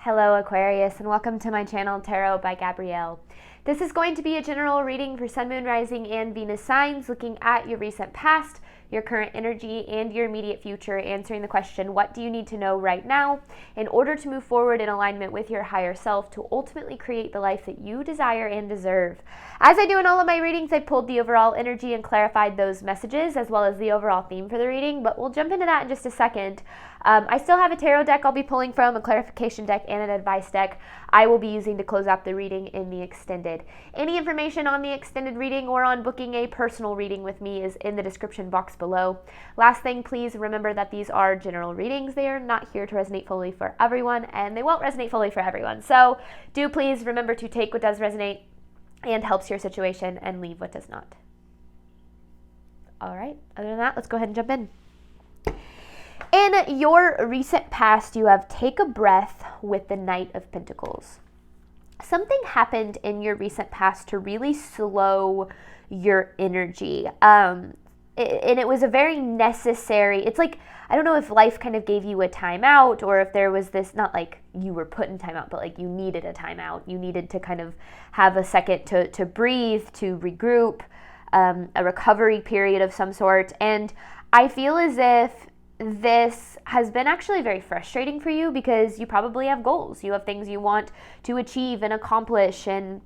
Hello Aquarius, and welcome to my channel Tarot by Gabrielle. This is going to be a general reading for Sun, Moon, Rising, and Venus signs, looking at your recent past, your current energy, and your immediate future, answering the question, what do you need to know right now in order to move forward in alignment with your higher self to ultimately create the life that you desire and deserve? As I do in all of my readings, I pulled the overall energy and clarified those messages, as well as the overall theme for the reading, but we'll jump into that in just a second. I still have a tarot deck I'll be pulling from, a clarification deck, and an advice deck I will be using to close out the reading in the extended. Any information on the extended reading or on booking a personal reading with me is in the description box below. Last thing, please remember that these are general readings. They are not here to resonate fully for everyone, and they won't resonate fully for everyone. So do please remember to take what does resonate and helps your situation and leave what does not. All right, other than that, let's go ahead and jump in. In your recent past, you have take a breath with the Knight of Pentacles. Something happened in your recent past to really slow your energy. And it was a very necessary, it's like, I don't know if life kind of gave you a timeout or if there was this, not like you were put in timeout, but like you needed a timeout. You needed to kind of have a second to breathe, to regroup, a recovery period of some sort. And I feel as if this has been actually very frustrating for you because you probably have goals. You have things you want to achieve and accomplish and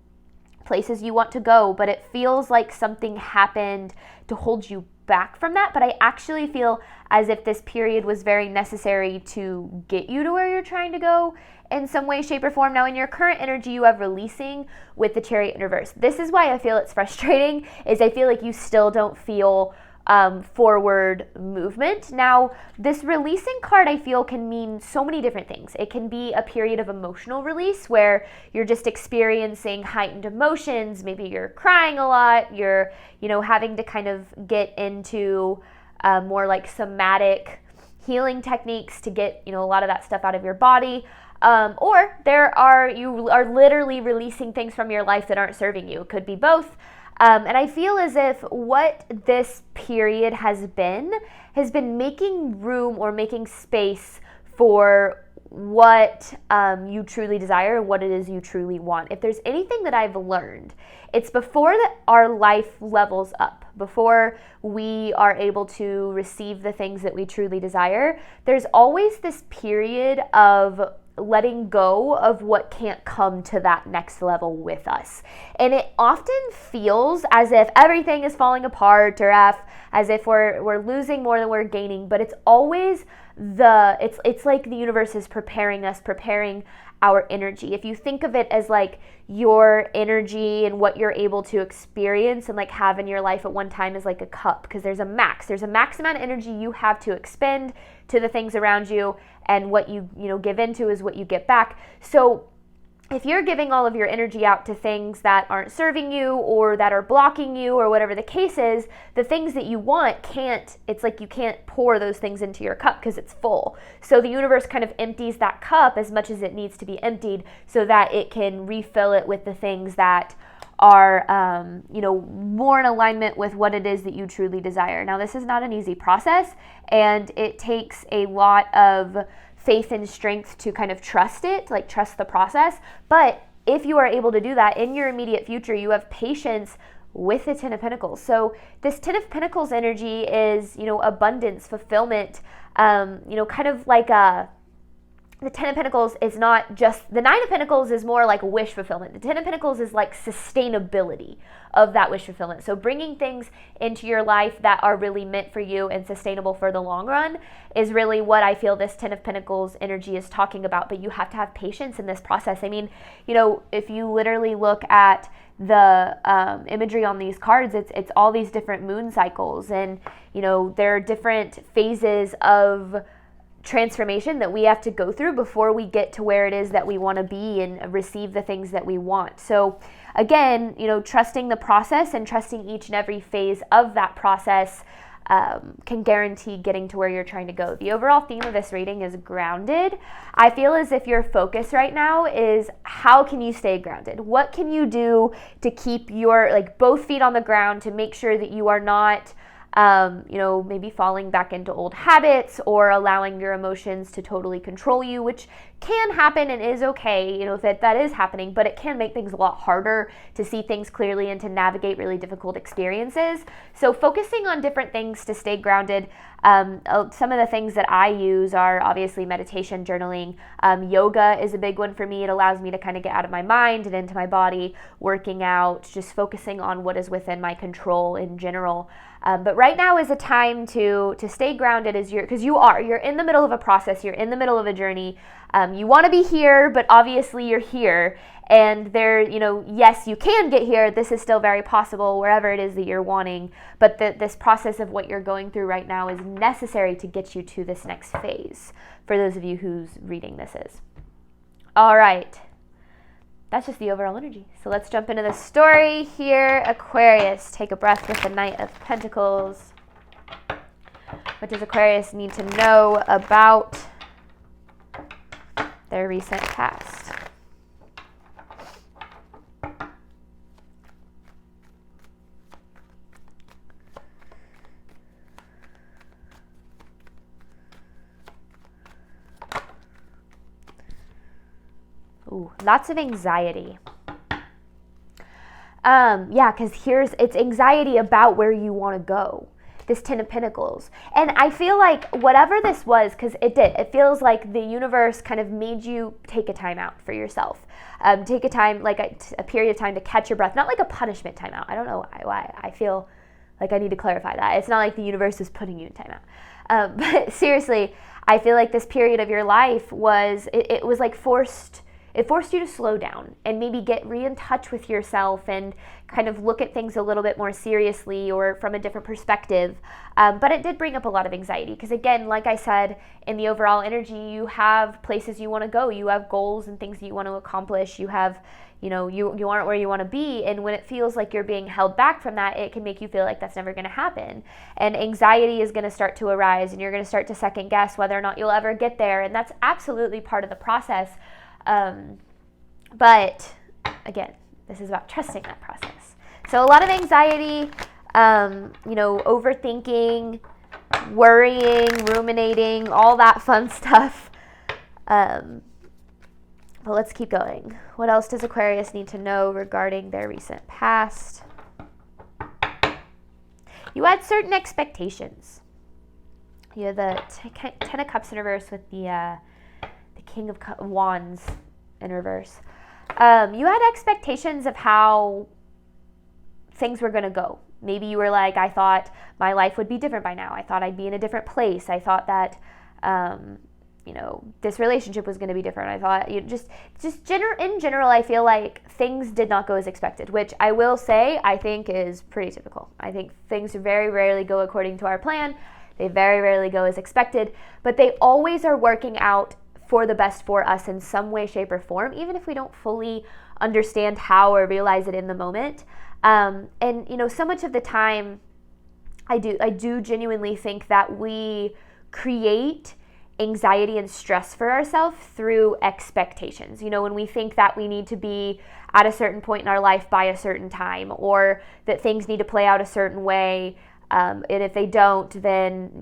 places you want to go, but it feels like something happened to hold you back from that. But I actually feel as if this period was very necessary to get you to where you're trying to go in some way, shape, or form. Now, in your current energy, you have releasing with the Chariot in reverse. This is why I feel it's frustrating, is I feel like you still don't feel forward movement. Now, this releasing card, I feel, can mean so many different things. It can be a period of emotional release where you're just experiencing heightened emotions. Maybe you're crying a lot. You're, having to kind of get into more like somatic healing techniques to get, a lot of that stuff out of your body. Or you are literally releasing things from your life that aren't serving you. It could be both. And I feel as if what this period has been making room or making space for what you truly desire and what it is you truly want. If there's anything that I've learned, it's before that our life levels up, before we are able to receive the things that we truly desire, there's always this period of letting go of what can't come to that next level with us. And it often feels as if everything is falling apart or as if we're losing more than we're gaining, but it's always it's like the universe is preparing our energy. If you think of it as like your energy and what you're able to experience and like have in your life at one time is like a cup, because there's a max amount of energy you have to expend to the things around you, and what you give into is what you get back. So if you're giving all of your energy out to things that aren't serving you or that are blocking you or whatever the case is, the things that you want it's like you can't pour those things into your cup because it's full. So the universe kind of empties that cup as much as it needs to be emptied so that it can refill it with the things that are, more in alignment with what it is that you truly desire. Now, this is not an easy process, and it takes a lot of faith and strength to kind of trust the process. But if you are able to do that in your immediate future, you have patience with the Ten of Pentacles. So this Ten of Pentacles energy is, abundance, fulfillment, kind of like the Ten of Pentacles is not just, the Nine of Pentacles is more like wish fulfillment. The Ten of Pentacles is like sustainability of that wish fulfillment. So bringing things into your life that are really meant for you and sustainable for the long run is really what I feel this Ten of Pentacles energy is talking about. But you have to have patience in this process. I mean, if you literally look at the imagery on these cards, it's all these different moon cycles, and there are different phases of transformation that we have to go through before we get to where it is that we want to be and receive the things that we want. So again, trusting the process and trusting each and every phase of that process can guarantee getting to where you're trying to go. The overall theme of this reading is grounded. I feel as if your focus right now is how can you stay grounded? What can you do to keep your both feet on the ground to make sure that you are not Maybe falling back into old habits or allowing your emotions to totally control you, which can happen and is okay, if that is happening, but it can make things a lot harder to see things clearly and to navigate really difficult experiences. So focusing on different things to stay grounded. Some of the things that I use are obviously meditation, journaling. Yoga is a big one for me. It allows me to kind of get out of my mind and into my body, working out, just focusing on what is within my control in general. But right now is a time to stay grounded because you're in the middle of a process, you're in the middle of a journey. You want to be here, but obviously you're here. And yes, you can get here. This is still very possible wherever it is that you're wanting. But this process of what you're going through right now is necessary to get you to this next phase, for those of you whose reading this is. All right. That's just the overall energy. So let's jump into the story here. Aquarius, take a breath with the Knight of Pentacles. What does Aquarius need to know about their recent past? Ooh, lots of anxiety. Because it's anxiety about where you want to go. This Ten of Pentacles. And I feel like whatever this was, because it feels like the universe kind of made you take a time out for yourself. Take a time, like a period of time to catch your breath. Not like a punishment time out. I don't know why. I feel like I need to clarify that. It's not like the universe is putting you in time out. But seriously, I feel like this period of your life was like forced. It forced you to slow down and maybe get in touch with yourself and kind of look at things a little bit more seriously or from a different perspective. But it did bring up a lot of anxiety because, again, like I said, in the overall energy, you have places you want to go. You have goals and things that you want to accomplish. You have, you aren't where you want to be. And when it feels like you're being held back from that, it can make you feel like that's never going to happen. And anxiety is going to start to arise and you're going to start to second guess whether or not you'll ever get there. And that's absolutely part of the process. But again, this is about trusting that process. So a lot of anxiety, overthinking, worrying, ruminating, all that fun stuff. But let's keep going. What else does Aquarius need to know regarding their recent past? You had certain expectations. You had the Ten of Cups in reverse with the King of Wands in reverse. You had expectations of how things were going to go. Maybe you were like, I thought my life would be different by now. I thought I'd be in a different place. I thought that, this relationship was going to be different. I thought in general, I feel like things did not go as expected, which I will say I think is pretty typical. I think things very rarely go according to our plan. They very rarely go as expected, but they always are working out for the best for us in some way, shape, or form, even if we don't fully understand how or realize it in the moment. So much of the time, I do genuinely think that we create anxiety and stress for ourselves through expectations. When we think that we need to be at a certain point in our life by a certain time, or that things need to play out a certain way, and if they don't, then,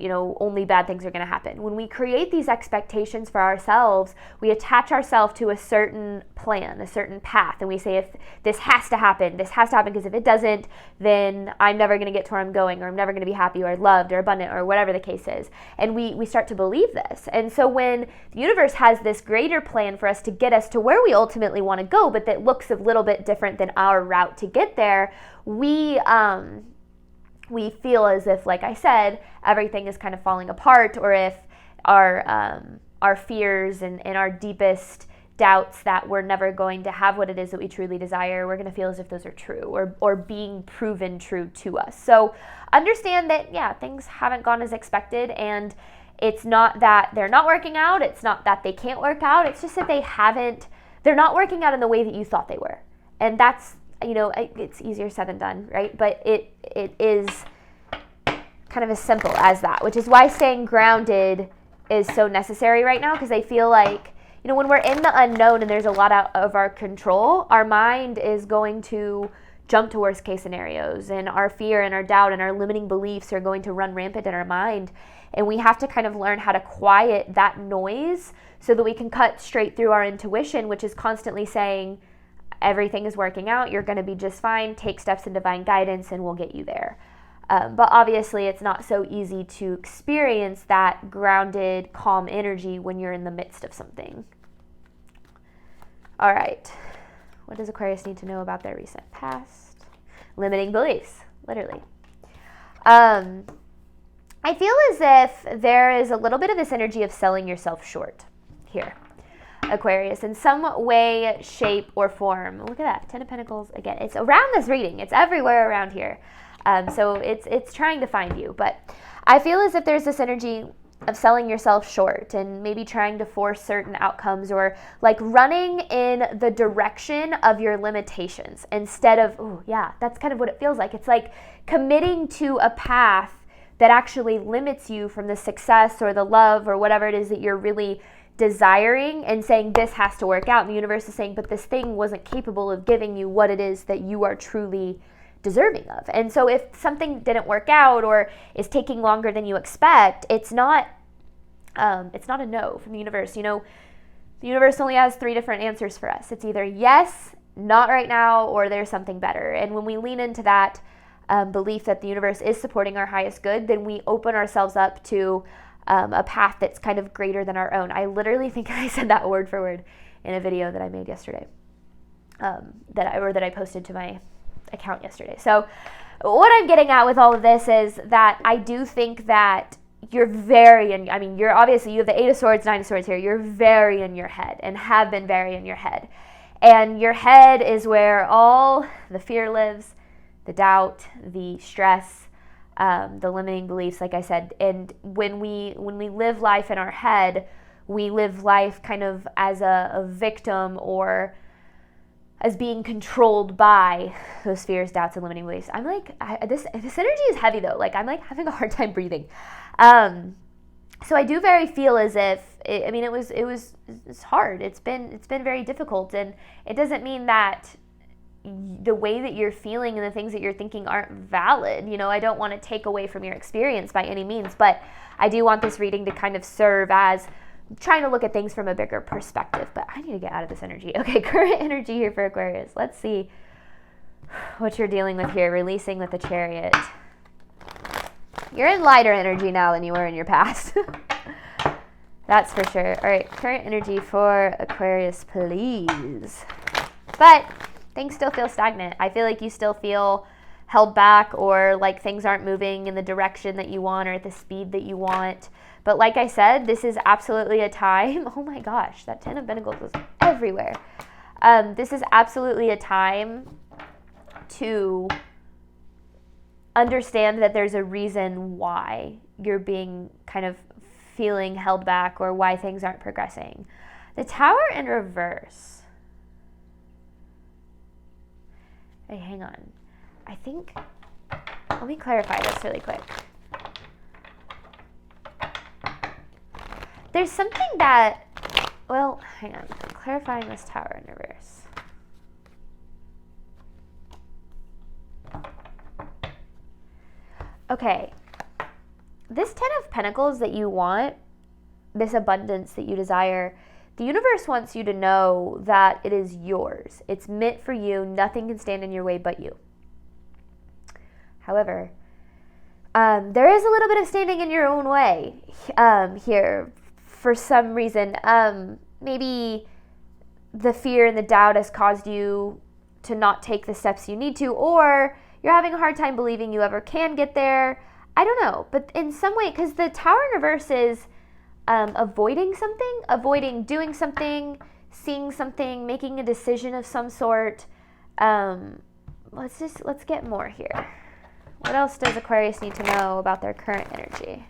only bad things are going to happen. When we create these expectations for ourselves, we attach ourselves to a certain plan, a certain path, and we say, if this has to happen because if it doesn't, then I'm never going to get to where I'm going, or I'm never going to be happy or loved or abundant or whatever the case is. And we start to believe this. And so when the universe has this greater plan for us to get us to where we ultimately want to go, but that looks a little bit different than our route to get there, we feel as if, like I said, everything is kind of falling apart, or if our fears and our deepest doubts that we're never going to have what it is that we truly desire, we're going to feel as if those are true or being proven true to us. So understand that, things haven't gone as expected, and it's not that they're not working out. It's not that they can't work out. It's just that they're not working out in the way that you thought they were. And that's, it's easier said than done, right? But it is kind of as simple as that, which is why staying grounded is so necessary right now, because I feel like, when we're in the unknown and there's a lot out of our control, our mind is going to jump to worst case scenarios, and our fear and our doubt and our limiting beliefs are going to run rampant in our mind. And we have to kind of learn how to quiet that noise so that we can cut straight through our intuition, which is constantly saying, everything is working out, you're going to be just fine, take steps in divine guidance, and we'll get you there. But obviously, it's not so easy to experience that grounded, calm energy when you're in the midst of something. All right. What does Aquarius need to know about their recent past? Limiting beliefs, literally. I feel as if there is a little bit of this energy of selling yourself short here, Aquarius, in some way, shape, or form. Look at that, 10 of Pentacles. Again, it's around this reading. It's everywhere around here. So it's trying to find you. But I feel as if there's this energy of selling yourself short and maybe trying to force certain outcomes, or like running in the direction of your limitations instead of, oh yeah, that's kind of what it feels like. It's like committing to a path that actually limits you from the success or the love or whatever it is that you're really desiring, and saying this has to work out. And the universe is saying, but this thing wasn't capable of giving you what it is that you are truly deserving of. And so if something didn't work out or is taking longer than you expect, it's not a no from the universe. You know, the universe only has 3 different answers for us. It's either yes, not right now, or there's something better. And when we lean into that belief that the universe is supporting our highest good, then we open ourselves up to a path that's kind of greater than our own. I literally think I said that word for word in a video that I made yesterday, that I posted to my account yesterday. So what I'm getting at with all of this is that I do think that you're you're obviously, you have the 8 of Swords, 9 of Swords here. You're very in your head and have been very in your head. And your head is where all the fear lives, the doubt, the stress, the limiting beliefs, like I said. And when we live life in our head, we live life kind of as a victim, or as being controlled by those fears, doubts, and limiting beliefs. I'm like, this energy is heavy though. Like I'm like having a hard time breathing. So I do very feel as if it's hard. It's been very difficult, and it doesn't mean that the way that you're feeling and the things that you're thinking aren't valid. You know, I don't want to take away from your experience by any means, but I do want this reading to kind of serve as trying to look at things from a bigger perspective. But I need to get out of this energy. Okay, current energy here for Aquarius. Let's see what you're dealing with here. Releasing with the Chariot. You're in lighter energy now than you were in your past. That's for sure. All right, current energy for Aquarius, please. But things still feel stagnant. I feel like you still feel held back, or like things aren't moving in the direction that you want or at the speed that you want. But like I said, this is absolutely a time. Oh my gosh, that 10 of Pentacles was everywhere. This is absolutely a time to understand that there's a reason why you're being kind of feeling held back, or why things aren't progressing. The Tower in reverse. Hey, hang on. I think, let me clarify this really quick. There's something that, well, hang on. Clarifying this Tower in reverse. Okay. This 10 of Pentacles that you want, this abundance that you desire, the universe wants you to know that it is yours. It's meant for you. Nothing can stand in your way but you. However, there is a little bit of standing in your own way here for some reason. Maybe the fear and the doubt has caused you to not take the steps you need to, or you're having a hard time believing you ever can get there. I don't know, but in some way, because the Tower in reverse is avoiding something, avoiding doing something, seeing something, making a decision of some sort. Let's get more here. What else does Aquarius need to know about their current energy?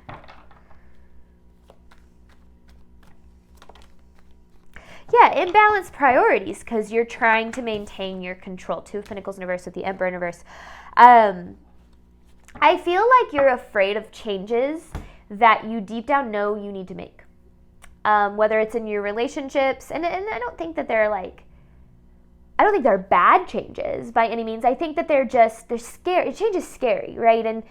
Yeah, imbalanced priorities, because you're trying to maintain your control. 2 of Pentacles in reverse with the Emperor in reverse. I feel like you're afraid of changes that you deep down know you need to make. Whether it's in your relationships, and I don't think that they're like I don't think they're bad changes by any means. I think that they're scary. Change is scary, right? And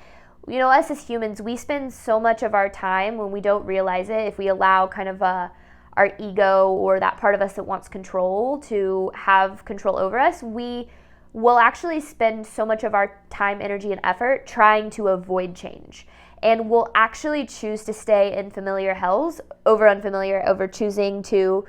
us as humans, we spend so much of our time when we don't realize it, if we allow kind of our ego or that part of us that wants control to have control over us, we will actually spend so much of our time, energy, and effort trying to avoid change. And we'll actually choose to stay in familiar hells over unfamiliar, over choosing to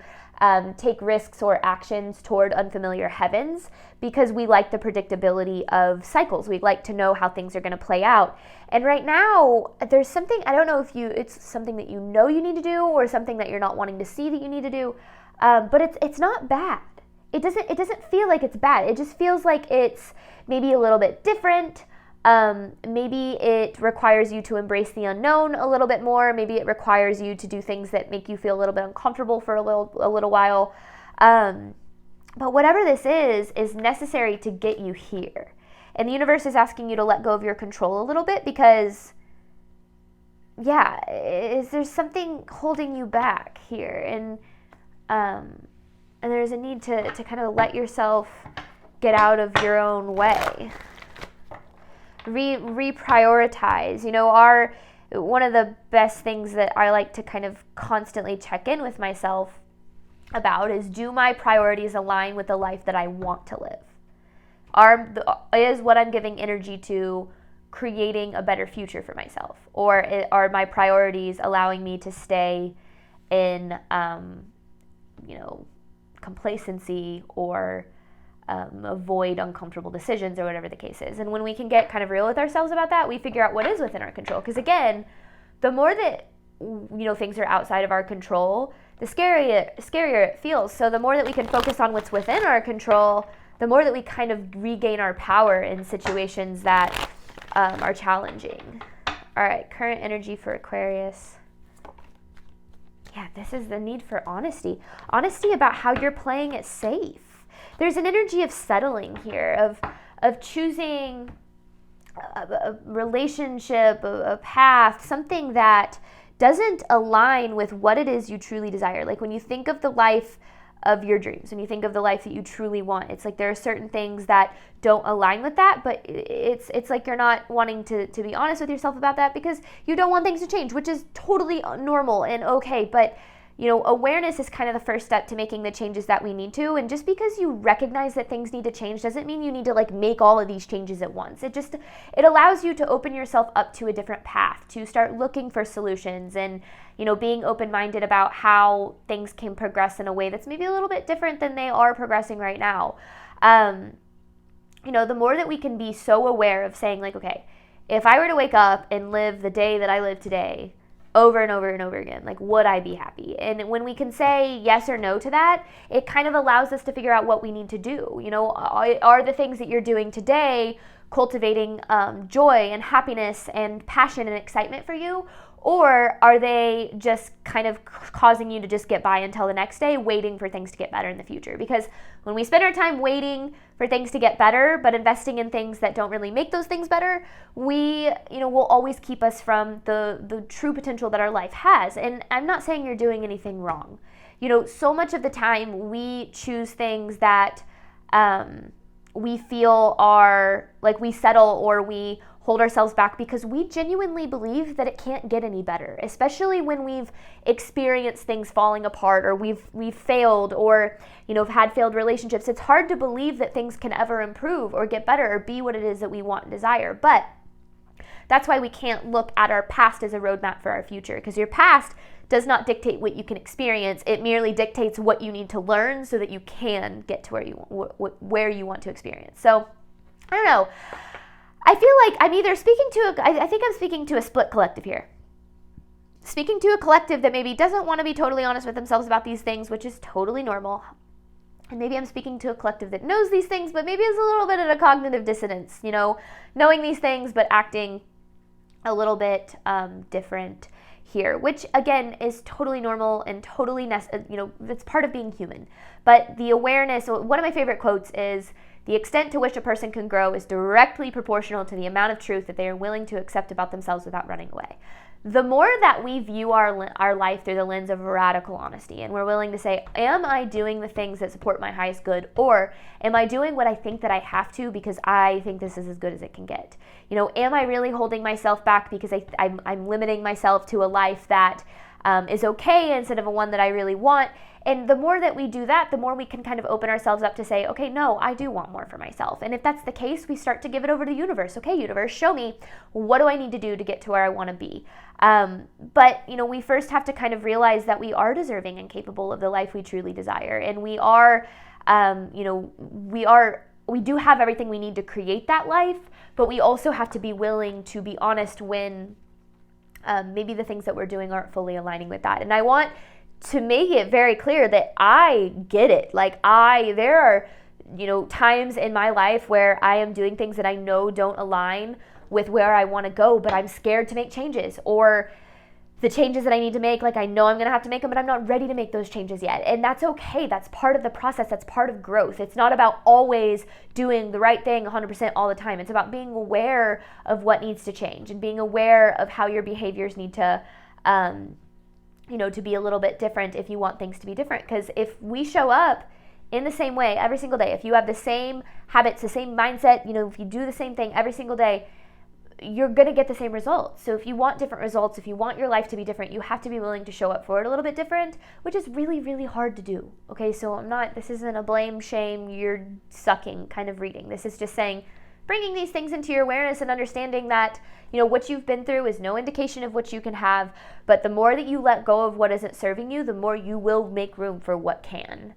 take risks or actions toward unfamiliar heavens, because we like the predictability of cycles. We like to know how things are going to play out. And right now, there's something, I don't know if it's something that you need to do or something that you're not wanting to see that you need to do, but it's not bad. It doesn't feel like it's bad. It just feels like it's maybe a little bit different. Maybe it requires you to embrace the unknown a little bit more. Maybe it requires you to do things that make you feel a little bit uncomfortable for a little while. But whatever this is necessary to get you here. And the universe is asking you to let go of your control a little bit because, is there something holding you back here? And there's a need to kind of let yourself get out of your own way. Reprioritize. One of the best things that I like to kind of constantly check in with myself about is, do my priorities align with the life that I want to live? Is what I'm giving energy to creating a better future for myself? Or are my priorities allowing me to stay in, complacency or avoid uncomfortable decisions or whatever the case is? And when we can get kind of real with ourselves about that, we figure out what is within our control. Because again, the more that things are outside of our control, the scarier it feels. So the more that we can focus on what's within our control, the more that we kind of regain our power in situations that are challenging. All right, current energy for Aquarius. Yeah, this is the need for honesty. Honesty about how you're playing it safe. There's an energy of settling here, of choosing a relationship, a path, something that doesn't align with what it is you truly desire. Like when you think of the life of your dreams, when you think of the life that you truly want, it's like there are certain things that don't align with that, but it's like you're not wanting to be honest with yourself about that because you don't want things to change, which is totally normal and okay. But awareness is kind of the first step to making the changes that we need to. And just because you recognize that things need to change doesn't mean you need to make all of these changes at once. It allows you to open yourself up to a different path, to start looking for solutions and, being open-minded about how things can progress in a way that's maybe a little bit different than they are progressing right now. The more that we can be so aware of saying okay, if I were to wake up and live the day that I live today, over and over and over again, would I be happy? And when we can say yes or no to that, it kind of allows us to figure out what we need to do. Are the things that you're doing today cultivating joy and happiness and passion and excitement for you? Or are they just kind of causing you to just get by until the next day, waiting for things to get better in the future? Because when we spend our time waiting for things to get better, but investing in things that don't really make those things better, we, will always keep us from the true potential that our life has. And I'm not saying you're doing anything wrong. So much of the time we choose things that we feel are we settle or we hold ourselves back because we genuinely believe that it can't get any better, especially when we've experienced things falling apart or we've failed or have had failed relationships. It's hard to believe that things can ever improve or get better or be what it is that we want and desire. But that's why we can't look at our past as a roadmap for our future, because your past does not dictate what you can experience. It merely dictates what you need to learn so that you can get to where you want to experience. So I don't know. I feel like I'm either I think I'm speaking to a split collective here. Speaking to a collective that maybe doesn't want to be totally honest with themselves about these things, which is totally normal. And maybe I'm speaking to a collective that knows these things, but maybe is a little bit at a cognitive dissonance, knowing these things, but acting a little bit different here, which again is totally normal and totally, it's part of being human. But the awareness, one of my favorite quotes is, "The extent to which a person can grow is directly proportional to the amount of truth that they are willing to accept about themselves without running away." the more that we view our life through the lens of radical honesty, and we're willing to say, am I doing the things that support my highest good, or am I doing what I think that I have to because I think this is as good as it can get? Am I really holding myself back because I'm limiting myself to a life that is okay instead of a one that I really want? And the more that we do that, the more we can kind of open ourselves up to say, okay, no, I do want more for myself. And if that's the case, we start to give it over to the universe. Okay, universe, show me, what do I need to do to get to where I want to be? But we first have to kind of realize that we are deserving and capable of the life we truly desire. And we are, we do have everything we need to create that life, but we also have to be willing to be honest when maybe the things that we're doing aren't fully aligning with that. And I want to make it very clear that I get it. There are, times in my life where I am doing things that I know don't align with where I want to go, but I'm scared to make changes, or the changes that I need to make, I know I'm going to have to make them, but I'm not ready to make those changes yet. And that's okay. That's part of the process. That's part of growth. It's not about always doing the right thing 100% all the time. It's about being aware of what needs to change and being aware of how your behaviors need to, to be a little bit different if you want things to be different. Because if we show up in the same way every single day, if you have the same habits, the same mindset, if you do the same thing every single day, you're going to get the same results. So if you want different results, if you want your life to be different, you have to be willing to show up for it a little bit different, which is really, really hard to do. Okay, so this isn't a blame, shame, you're sucking kind of reading. This is just saying, bringing these things into your awareness and understanding that, what you've been through is no indication of what you can have, but the more that you let go of what isn't serving you, the more you will make room for what can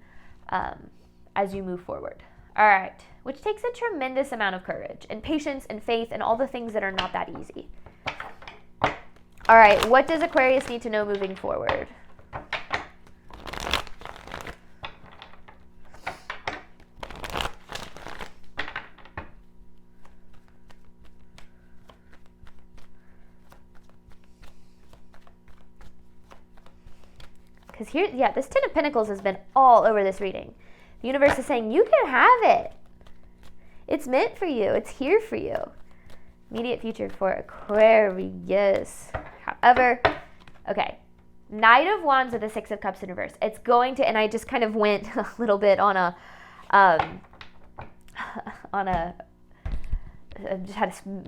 as you move forward. All right, which takes a tremendous amount of courage and patience and faith and all the things that are not that easy. All right, what does Aquarius need to know moving forward? Because this Ten of Pentacles has been all over this reading. The universe is saying, you can have it. It's meant for you. It's here for you. Immediate future for Aquarius. However, okay. Knight of Wands with the Six of Cups in reverse. It's going to, and I just kind of went a little bit on a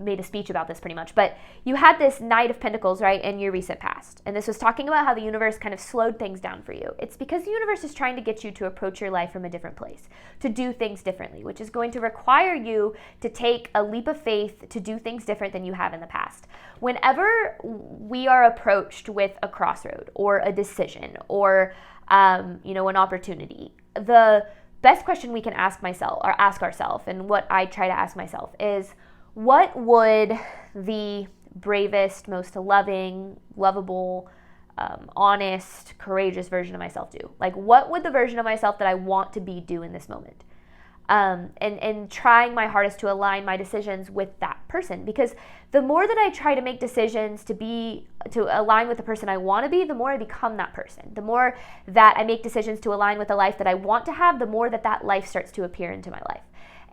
made a speech about this pretty much, but you had this Knight of Pentacles, right, in your recent past, and this was talking about how the universe kind of slowed things down for you. It's because the universe is trying to get you to approach your life from a different place, to do things differently, which is going to require you to take a leap of faith to do things different than you have in the past. Whenever we are approached with a crossroad or a decision or an opportunity, the best question we can ask ourselves, and what I try to ask myself is, what would the bravest, most loving, lovable, honest, courageous version of myself do? What would the version of myself that I want to be do in this moment? And trying my hardest to align my decisions with that person, because the more that I try to make decisions to align with the person I want to be, the more I become that person. The more that I make decisions to align with the life that I want to have, the more that life starts to appear into my life.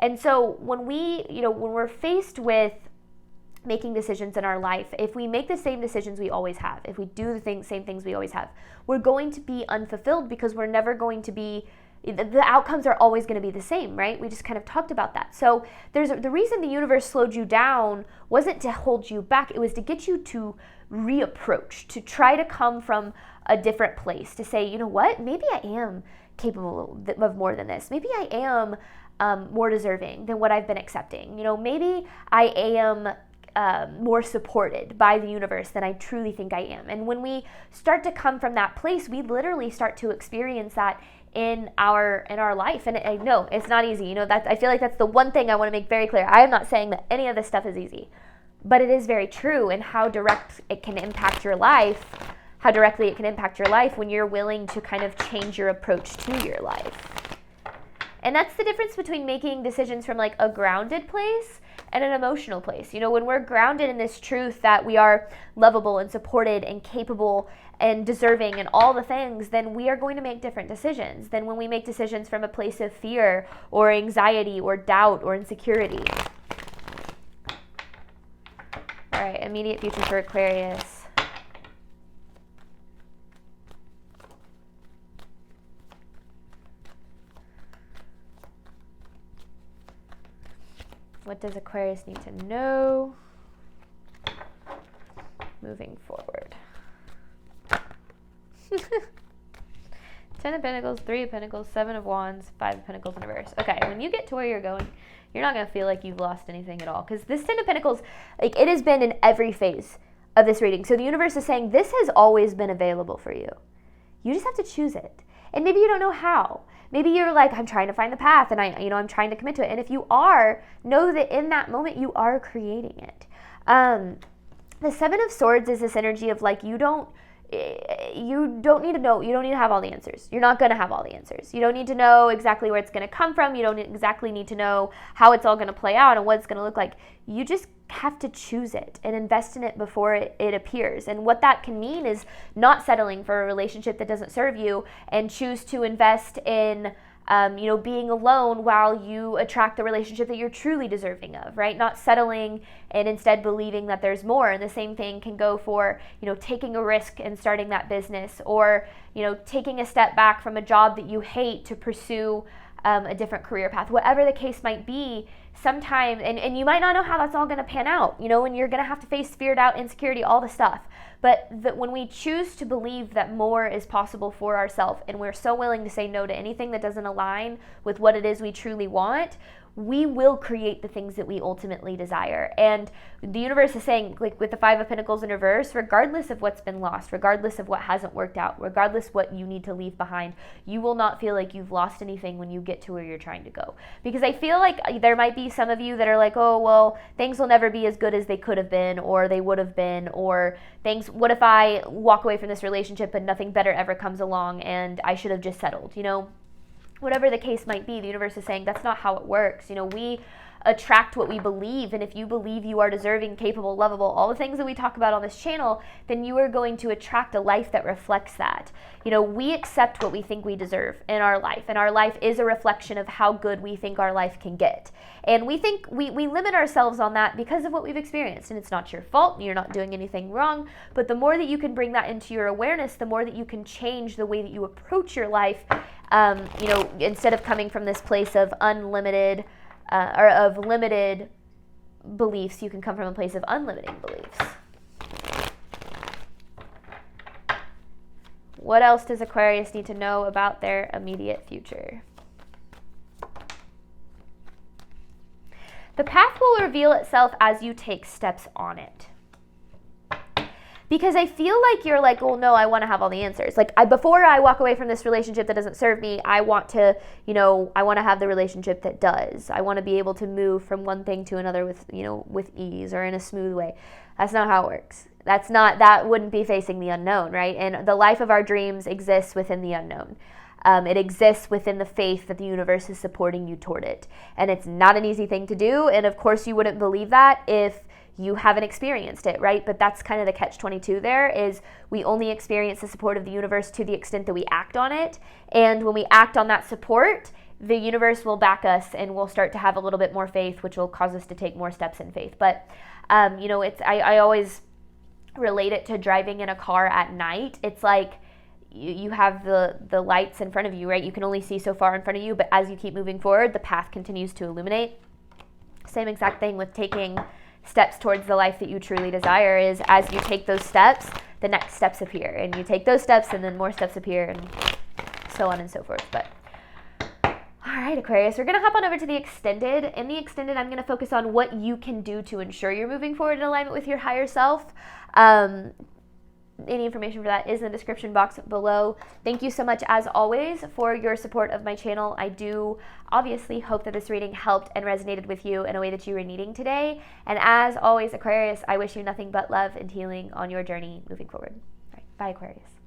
And so when we're faced with making decisions in our life, if we make the same decisions we always have, if we do the same things we always have, we're going to be unfulfilled, because we're never going to be, the outcomes are always going to be the same, right? We just kind of talked about that. So the reason the universe slowed you down wasn't to hold you back. It was to get you to reapproach, to try to come from a different place, to say, you know what, maybe I am capable of more than this. Maybe I am more deserving than what I've been accepting. Maybe I am more supported by the universe than I truly think I am. And when we start to come from that place, we literally start to experience that in our life. And I know it's not easy. That I feel like that's the one thing I want to make very clear. I am not saying that any of this stuff is easy, but it is very true, and how direct it can impact your life, how directly it can impact your life when you're willing to kind of change your approach to your life. And that's the difference between making decisions from a grounded place and an emotional place. When we're grounded in this truth that we are lovable and supported and capable and deserving and all the things, then we are going to make different decisions than when we make decisions from a place of fear or anxiety or doubt or insecurity. All right, immediate future for Aquarius. What does Aquarius need to know moving forward? 10 of Pentacles, 3 of Pentacles, 7 of Wands, 5 of Pentacles in reverse. Okay, when you get to where you're going, you're not going to feel like you've lost anything at all. Because this 10 of Pentacles, like, it has been in every phase of this reading. So the universe is saying this has always been available for you. You just have to choose it. And maybe you don't know how. Maybe you're like, I'm trying to find the path and I'm trying to commit to it. And if you are, know that in that moment you are creating it. The 7 of Swords is this energy of like, you don't need to know, you don't need to have all the answers. You're not going to have all the answers. You don't need to know exactly where it's going to come from. You don't exactly need to know how it's all going to play out and what it's going to look like. You just have to choose it and invest in it before it appears. And what that can mean is not settling for a relationship that doesn't serve you and choose to invest in being alone while you attract the relationship that you're truly deserving of, right? Not settling and instead believing that there's more. And the same thing can go for, taking a risk and starting that business, or, taking a step back from a job that you hate to pursue a different career path. Whatever the case might be, sometimes, and you might not know how that's all going to pan out, and you're going to have to face fear, doubt, insecurity, all the stuff. But when we choose to believe that more is possible for ourselves, and we're so willing to say no to anything that doesn't align with what it is we truly want, we will create the things that we ultimately desire. And the universe is saying, like with the 5 of Pentacles in reverse, regardless of what's been lost, regardless of what hasn't worked out, regardless what you need to leave behind, you will not feel like you've lost anything when you get to where you're trying to go. Because I feel like there might be some of you that are like, oh, well, things will never be as good as they could have been, or they would have been, or what if I walk away from this relationship and nothing better ever comes along and I should have just settled, Whatever the case might be, the universe is saying that's not how it works. We attract what we believe, and if you believe you are deserving, capable, lovable, all the things that we talk about on this channel, then you are going to attract a life that reflects that. We accept what we think we deserve in our life, and our life is a reflection of how good we think our life can get. And we think we limit ourselves on that because of what we've experienced, and it's not your fault. You're not doing anything wrong, but the more that you can bring that into your awareness, the more that you can change the way that you approach your life. Instead of coming from this place of unlimited or of limited beliefs, you can come from a place of unlimited beliefs. What else does Aquarius need to know about their immediate future? The path will reveal itself as you take steps on it. Because I feel like you're like, oh no, I want to have all the answers. Like before I walk away from this relationship that doesn't serve me, I want to have the relationship that does. I want to be able to move from one thing to another with ease or in a smooth way. That's not how it works. That wouldn't be facing the unknown, right? And the life of our dreams exists within the unknown. It exists within the faith that the universe is supporting you toward it. And it's not an easy thing to do. And of course you wouldn't believe that if you haven't experienced it, right? But that's kind of the catch-22 there, is we only experience the support of the universe to the extent that we act on it. And when we act on that support, the universe will back us and we'll start to have a little bit more faith, which will cause us to take more steps in faith. But, I always relate it to driving in a car at night. It's like you have the lights in front of you, right? You can only see so far in front of you, but as you keep moving forward, the path continues to illuminate. Same exact thing with taking steps towards the life that you truly desire, is as you take those steps, the next steps appear, and you take those steps and then more steps appear, and so on and so forth. But all right, Aquarius, we're going to hop on over to the extended. In the extended, I'm going to focus on what you can do to ensure you're moving forward in alignment with your higher self. Any information for that is in the description box below. Thank you so much, as always, for your support of my channel. I do obviously hope that this reading helped and resonated with you in a way that you were needing today. And as always, Aquarius, I wish you nothing but love and healing on your journey moving forward. All right, bye, Aquarius.